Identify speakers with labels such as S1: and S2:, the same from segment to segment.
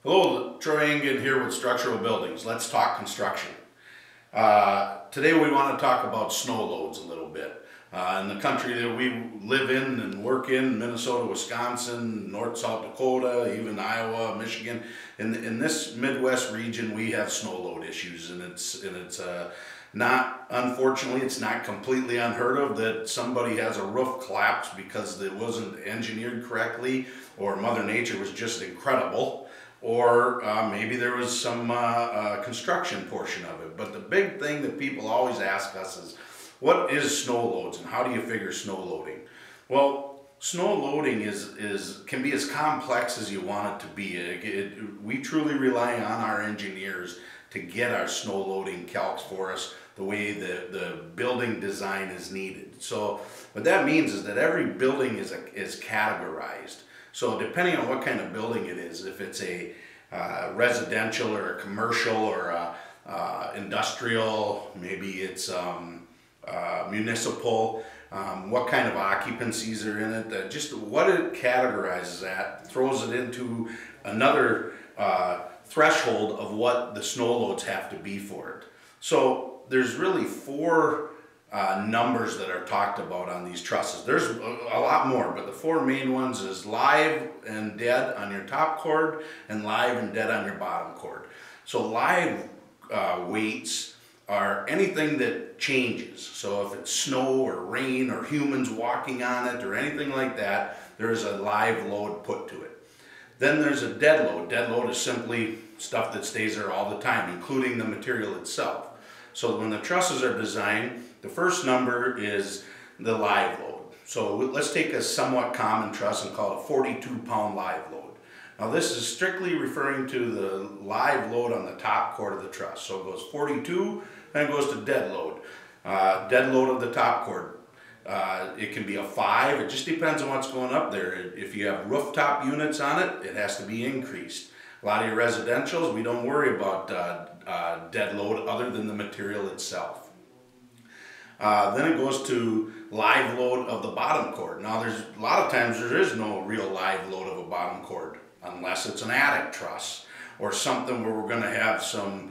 S1: Hello, Troy Engen here with Structural Buildings. Let's talk construction. Today we want to talk about snow loads a little bit. In the country that we live in and work in, Minnesota, Wisconsin, North South Dakota, even Iowa, Michigan, in this Midwest region we have snow load issues, and it's not, unfortunately, it's not completely unheard of that somebody has a roof collapse because it wasn't engineered correctly, or Mother Nature was just incredible, or maybe there was some construction portion of it. But the big thing that people always ask us is, what is snow loads and how do you figure snow loading? Well, snow loading can be as complex as you want it to be. We truly rely on our engineers to get our snow loading calcs for us the way the building design is needed. So what that means is that every building is categorized. So depending on what kind of building it is, if it's a residential or a commercial or a industrial, maybe it's municipal, what kind of occupancies are in it, just what it categorizes at throws it into another threshold of what the snow loads have to be for it. So there's really four numbers that are talked about on these trusses. There's a lot more, but the four main ones is live and dead on your top cord and live and dead on your bottom cord. So live weights are anything that changes. So if it's snow or rain or humans walking on it or anything like that, there's a live load put to it. Then there's a dead load. Dead load is simply stuff that stays there all the time, including the material itself. So when the trusses are designed, the first number is the live load. So let's take a somewhat common truss and call it a 42-pound live load. Now this is strictly referring to the live load on the top cord of the truss. So it goes 42, then it goes to dead load. Dead load of the top cord. It can be a 5, it just depends on what's going up there. If you have rooftop units on it, it has to be increased. A lot of your residentials, we don't worry about dead load other than the material itself. Then it goes to live load of the bottom cord. Now there's a lot of times there is no real live load of a bottom cord unless it's an attic truss or something where we're going to have some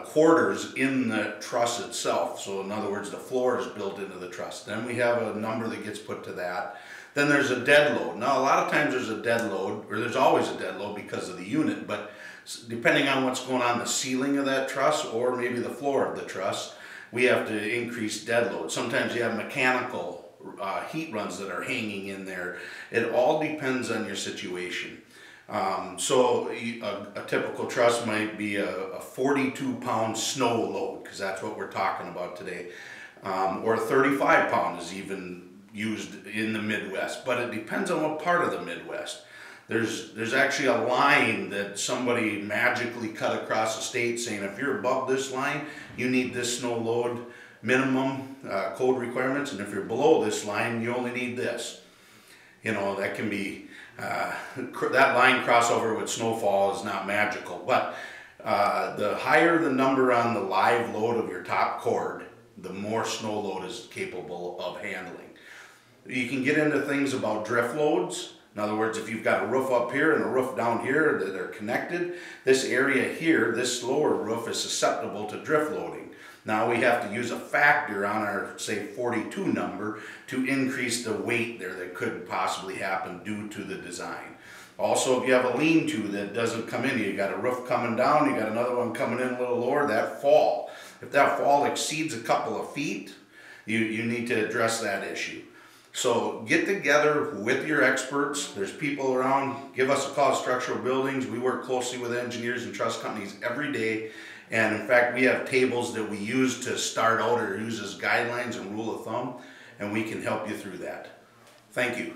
S1: quarters in the truss itself. So in other words, the floor is built into the truss. Then we have a number that gets put to that. Then there's a dead load. Now a lot of times there's a dead load, or there's always a dead load because of the unit, but depending on what's going on the ceiling of that truss or maybe the floor of the truss, we have to increase dead load. Sometimes you have mechanical heat runs that are hanging in there. It all depends on your situation. So a typical truss might be a 42-pound snow load, because that's what we're talking about today. Or a 35-pound is even used in the Midwest, but it depends on what part of the Midwest. There's actually a line that somebody magically cut across the state saying if you're above this line, you need this snow load minimum code requirements, and if you're below this line, you only need this. You know, that can be, that line crossover with snowfall is not magical, but the higher the number on the live load of your top cord, the more snow load is capable of handling. You can get into things about drift loads. In other words, if you've got a roof up here and a roof down here that are connected, this area here, this lower roof is susceptible to drift loading. Now we have to use a factor on our, say, 42 number to increase the weight there that could possibly happen due to the design. Also, if you have a lean-to that doesn't come in, you got a roof coming down, you got another one coming in a little lower, that fall. If that fall exceeds a couple of feet, you need to address that issue. So get together with your experts. There's people around. Give us a call at Structural Buildings. We work closely with engineers and truss companies every day. And in fact, we have tables that we use to start out or use as guidelines and rule of thumb, and we can help you through that. Thank you.